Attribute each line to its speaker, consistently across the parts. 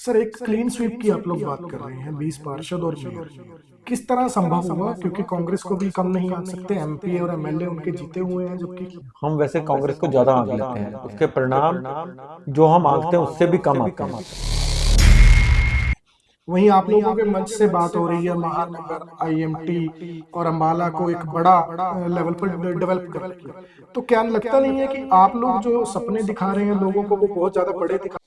Speaker 1: Sir, एक clean sweep की आप लोग बात कर रहे हैं, 20 पार्षद और मेयर। किस तरह संभव हुआ? क्योंकि कांग्रेस को भी कम नहीं आंक सकते, एमपी और एमएलए उनके जीते हुए हैं, जबकि
Speaker 2: हम वैसे कांग्रेस को ज्यादा आंक लेते हैं, उसके परिणाम जो हम आंकते हैं उससे भी कम आते हैं।
Speaker 1: वहीं आप लोगों के मंच से बात हो रही है महानगर, आईएमटी और अंबाला को एक बड़ा लेवल पर डेवलप करने की। तो क्या लगता नहीं है कि आप लोग जो सपने दिखा रहे हैं लोगों को, वो बहुत ज्यादा बड़े दिखा?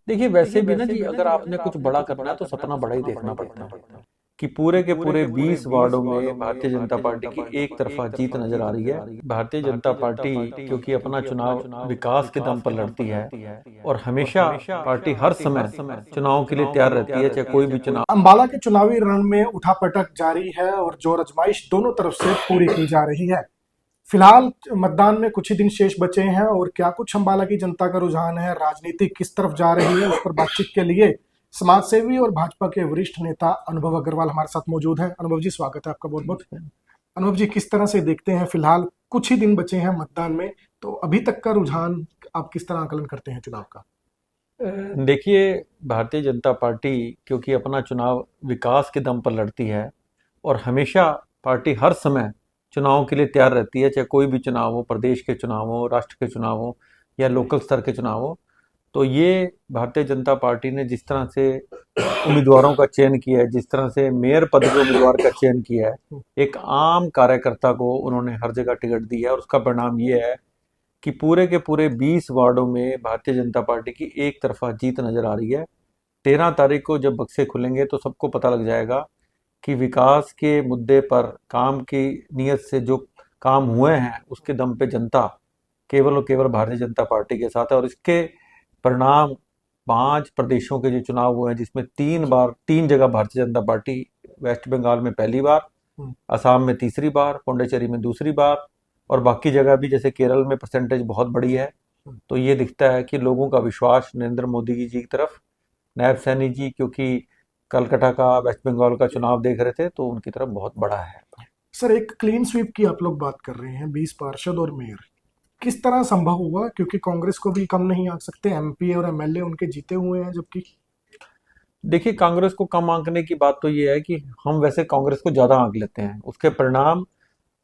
Speaker 2: देखिए, वैसे भी ना जी, अगर आपने कुछ बड़ा करना है तो सपना बड़ा ही देखना पड़ता है कि पूरे के पूरे 20 वार्डों में भारतीय जनता पार्टी की एक तरफा जीत नजर आ रही है। भारतीय जनता पार्टी क्योंकि अपना चुनाव विकास के दम पर लड़ती है और हमेशा पार्टी हर समय चुनाव के लिए तैयार रहती है, चाहे कोई भी चुनाव।
Speaker 1: अंबाला के चुनावी रण में उठापटक जारी है और जोर आजमाइश दोनों तरफ से पूरी की जा रही है। फिलहाल मतदान में कुछ ही दिन शेष बचे हैं और क्या कुछ अंबाला की जनता का रुझान है, राजनीति किस तरफ जा रही है, उस पर बातचीत के लिए समाज सेवी और भाजपा के वरिष्ठ नेता अनुभव अग्रवाल हमारे साथ मौजूद हैं। अनुभव जी, स्वागत है आपका बहुत बहुत। अनुभव जी, किस तरह से देखते हैं, फिलहाल कुछ ही दिन बचे हैं मतदान में, तो अभी तक का रुझान आप किस तरह आकलन करते हैं चुनाव का?
Speaker 2: देखिए, भारतीय जनता पार्टी क्योंकि अपना चुनाव विकास के दम पर लड़ती है और हमेशा पार्टी हर समय चुनाव के लिए तैयार रहती है, चाहे कोई भी चुनाव हो, प्रदेश के चुनाव हो, राष्ट्र के चुनाव हो या लोकल स्तर के चुनाव हो। तो ये भारतीय जनता पार्टी ने जिस तरह से उम्मीदवारों का चयन किया है, जिस तरह से मेयर पद के उम्मीदवार का चयन किया है, एक आम कार्यकर्ता को उन्होंने हर जगह टिकट दी है और उसका परिणाम ये है कि पूरे के पूरे 20 वार्डों में भारतीय जनता पार्टी की एक तरफा जीत नजर आ रही है। 13 तारीख को जब बक्से खुलेंगे तो सबको पता लग जाएगा कि विकास के मुद्दे पर काम की नीयत से जो काम हुए हैं उसके दम पे जनता केवल और केवल भारतीय जनता पार्टी के साथ है। और इसके परिणाम 5 प्रदेशों के जो चुनाव हुए हैं, जिसमें 3 जगह भारतीय जनता पार्टी, वेस्ट बंगाल में पहली बार, असम में तीसरी बार, पौंडीचेरी में दूसरी बार और बाकी जगह भी जैसे केरल में परसेंटेज बहुत बड़ी है। तो ये दिखता है कि लोगों का विश्वास नरेंद्र मोदी जी की तरफ, नायब सैनी जी क्योंकि कलकत्ता का, वेस्ट बंगाल का चुनाव देख रहे थे तो उनकी तरफ बहुत बड़ा है।
Speaker 1: सर, एक क्लीन स्वीप की आप लोग बात कर रहे हैं, 20 पार्षद और मेयर। किस तरह संभव हुआ? क्योंकि कांग्रेस को भी कम नहीं आंक सकते, एमपी और एमएलए उनके जीते हुए हैं, जबकि
Speaker 2: देखिए, कांग्रेस को कम आंकने की बात तो ये है कि हम वैसे कांग्रेस को ज्यादा आंक लेते हैं, उसके परिणाम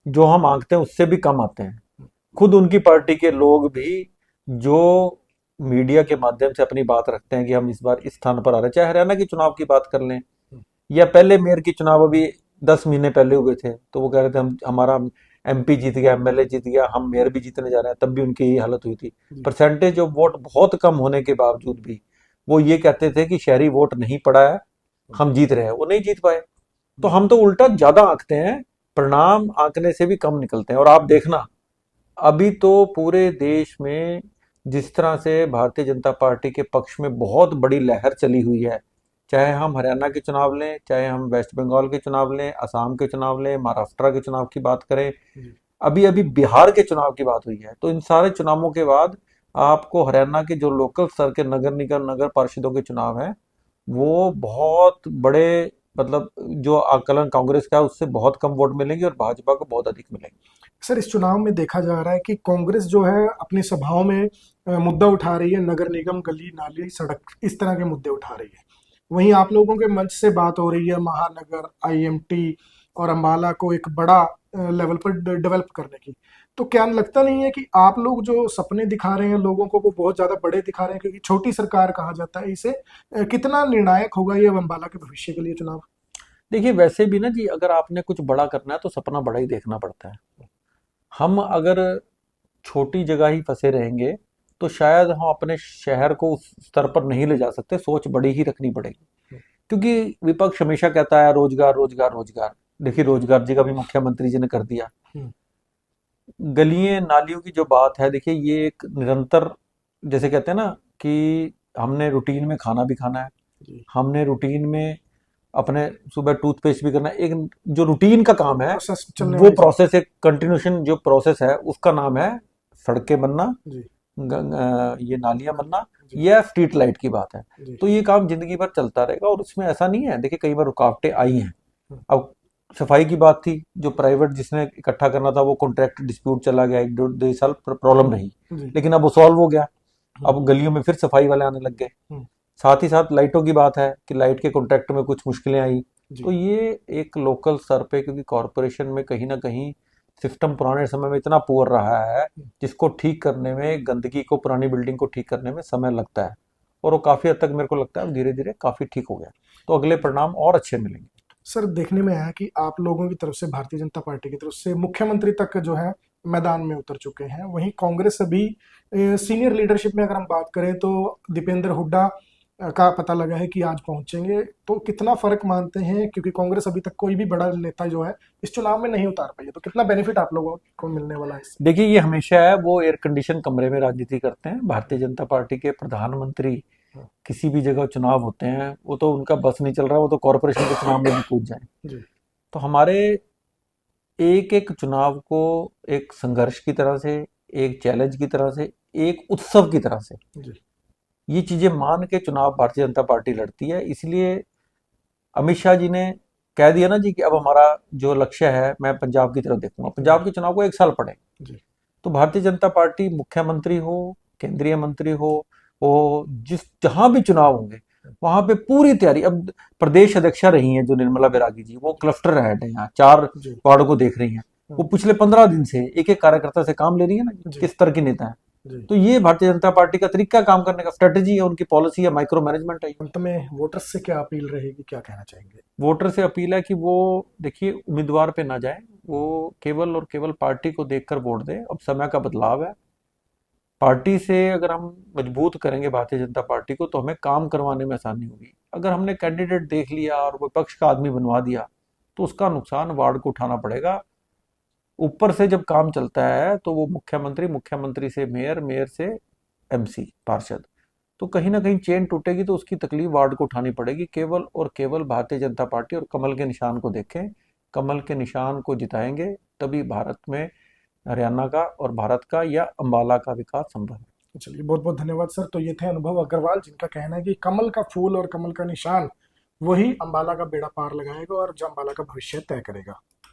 Speaker 2: जो हम आंकते हैं उससे भी कम आते हैं। खुद उनकी पार्टी के लोग भी जो मीडिया के माध्यम से अपनी बात रखते हैं कि हम इस बार इस स्थान पर आ रहे हैं, चाहे हरियाणा की चुनाव की बात कर लें या पहले मेयर की चुनाव अभी 10 महीने पहले हुए थे, तो वो कह रहे थे हम हमारा एमपी जीत गया, एमएलए जीत गया, हम मेयर भी जीतने जा रहे हैं, तब भी उनकी यही हालत हुई थी। परसेंटेज ऑफ वोट बहुत कम होने के बावजूद भी वो ये कहते थे कि शहरी वोट नहीं पड़ा है, हम जीत रहे हैं, वो नहीं जीत पाए। तो हम तो उल्टा ज्यादा आंकते हैं, परिणाम आंकने से भी कम निकलते हैं। और आप देखना, अभी तो पूरे देश में जिस तरह से भारतीय जनता पार्टी के पक्ष में बहुत बड़ी लहर चली हुई है, चाहे हम हरियाणा के चुनाव लें, चाहे हम वेस्ट बंगाल के चुनाव लें, असम के चुनाव लें, महाराष्ट्र के चुनाव की बात करें, अभी अभी बिहार के चुनाव की बात हुई है, तो इन सारे चुनावों के बाद आपको हरियाणा के जो लोकल स्तर के नगर निगम, नगर पार्षदों के चुनाव हैं, वो बहुत बड़े, मतलब जो आकलन कांग्रेस का है उससे बहुत कम वोट मिलेंगे और भाजपा को बहुत अधिक मिलेंगे।
Speaker 1: सर, इस चुनाव में देखा जा रहा है कि कांग्रेस जो है अपनी सभाओं में मुद्दा उठा रही है, नगर निगम, गली नाली, सड़क, इस तरह के मुद्दे उठा रही है। वहीं आप लोगों के मंच से बात हो रही है महानगर, आईएमटी और अंबाला को एक बड़ा लेवल पर डेवलप करने की। तो क्या लगता नहीं है कि आप लोग जो सपने दिखा रहे हैं लोगों को, वो बहुत ज्यादा बड़े दिखा रहे हैं? क्योंकि छोटी सरकार कहा जाता है इसे। कितना निर्णायक होगा ये अंबाला के भविष्य के लिए चुनाव?
Speaker 2: देखिए, वैसे भी ना जी, अगर आपने कुछ बड़ा करना है तो सपना बड़ा ही देखना पड़ता है। हम अगर छोटी जगह ही फंसे रहेंगे तो शायद हम अपने शहर को उस स्तर पर नहीं ले जा सकते, सोच बड़ी ही रखनी पड़ेगी। क्योंकि विपक्ष हमेशा कहता है रोजगार रोजगार रोजगार। देखिए, रोजगार जी का भी मुख्यमंत्री जी ने कर दिया। गलियां नालियों की जो बात है, देखिए ये एक निरंतर, जैसे कहते हैं ना कि हमने रूटीन में खाना भी खाना है, हमने रूटीन में अपने सुबह टूथपेस्ट भी करना है, एक जो रूटीन का काम है वो प्रोसेस, एक कंटिन्यूशन जो प्रोसेस है उसका नाम है सड़कें बनना, ये नालियां बनना या स्ट्रीट लाइट की बात है। तो ये काम जिंदगी भर चलता रहेगा और उसमें ऐसा नहीं है। देखिए, कई बार रुकावटें आई हैं। अब सफाई की बात थी, जो प्राइवेट जिसने इकट्ठा करना था वो कॉन्ट्रैक्ट डिस्प्यूट चला गया, 1-2 साल प्रॉब्लम रही, लेकिन अब वो सॉल्व हो गया। अब गलियों में फिर सफाई वाले आने लग गए।
Speaker 1: हम्म,
Speaker 2: साथ ही साथ लाइटों की बात है कि लाइट के कॉन्ट्रैक्ट में कुछ मुश्किलें आई।
Speaker 1: जी।
Speaker 2: तो ये एक लोकल स्तर पे, क्योंकि कॉरपोरेशन में कहीं ना कहीं सिस्टम पुराने समय में इतना पुअर रहा है, जिसको ठीक करने में, गंदगी को, पुरानी बिल्डिंग को ठीक करने में समय लगता है, और वो काफी हद तक मेरे को लगता है धीरे धीरे काफी ठीक हो गया। तो अगले परिणाम और अच्छे मिलेंगे।
Speaker 1: सर, देखने में आया कि आप लोगों की तरफ से, भारतीय जनता पार्टी की तरफ से मुख्यमंत्री तक जो है मैदान में उतर चुके हैं। वहीं कांग्रेस अभी सीनियर लीडरशिप में अगर हम बात करें तो दीपेंद्र हुड्डा का पता लगा है कि आज पहुंचेंगे। तो कितना फर्क मानते हैं, क्योंकि कांग्रेस अभी तक कोई भी बड़ा नेता जो है इस चुनाव में नहीं उतार पाई है, तो कितना बेनिफिट आप लोगों को मिलने वाला है इससे?
Speaker 2: देखिए, ये हमेशा है, वो एयर कंडीशन कमरे में राजनीति करते हैं। भारतीय जनता पार्टी के प्रधानमंत्री किसी भी जगह चुनाव होते हैं, वो तो उनका बस नहीं चल रहा, वो तो कॉरपोरेशन के चुनाव में भी कूद जाए।
Speaker 1: जी।
Speaker 2: तो हमारे एक एक चुनाव को एक संघर्ष की तरह से, एक चैलेंज की तरह से, एक उत्सव की तरह से,
Speaker 1: जी।
Speaker 2: ये चीजें मान के चुनाव भारतीय जनता पार्टी लड़ती है। इसलिए अमित शाह जी ने कह दिया ना जी कि अब हमारा जो लक्ष्य है, मैं पंजाब की तरफ देखूंगा। पंजाब के चुनाव को 1 साल पड़े।
Speaker 1: जी।
Speaker 2: तो भारतीय जनता पार्टी, मुख्यमंत्री हो, केंद्रीय मंत्री हो, वो जिस जहां भी चुनाव होंगे वहां पे पूरी तैयारी। अब प्रदेश अध्यक्षा रही हैं जो निर्मला बैरागी जी, वो क्लस्टर हेड है, यहाँ 4
Speaker 1: जी।
Speaker 2: वार्डों को देख रही हैं। वो पिछले 15 दिन से एक एक कार्यकर्ता से काम ले रही है ना,
Speaker 1: जी।
Speaker 2: किस तरह की नेता है।
Speaker 1: जी।
Speaker 2: तो ये भारतीय जनता पार्टी का तरीका काम करने का, स्ट्रेटेजी है, उनकी पॉलिसी है, माइक्रो मैनेजमेंट है।
Speaker 1: अंत में वोटर्स से क्या अपील रहेगी, क्या कहना चाहेंगे?
Speaker 2: वोटर से अपील है कि वो, देखिए, उम्मीदवार पे ना जाए, वो केवल और केवल पार्टी को देखकर वोट दे। अब समय का बदलाव है। पार्टी से अगर हम मजबूत करेंगे भारतीय जनता पार्टी को, तो हमें काम करवाने में आसानी होगी। अगर हमने कैंडिडेट देख लिया और विपक्ष का आदमी बनवा दिया, तो उसका नुकसान वार्ड को उठाना पड़ेगा। ऊपर से जब काम चलता है तो वो मुख्यमंत्री, मुख्यमंत्री से मेयर, मेयर से एमसी, पार्षद, तो कहीं ना कहीं चेन टूटेगी, तो उसकी तकलीफ वार्ड को उठानी पड़ेगी। केवल और केवल भारतीय जनता पार्टी और कमल के निशान को देखें, कमल के निशान को जिताएंगे, तभी भारत में, हरियाणा का और भारत का या अंबाला का विकास संभव है।
Speaker 1: चलिए, बहुत बहुत धन्यवाद सर। तो ये थे अनुभव अग्रवाल, जिनका कहना है कि कमल का फूल और कमल का निशान वही अंबाला का बेड़ा पार लगाएगा और जो अंबाला का भविष्य तय करेगा।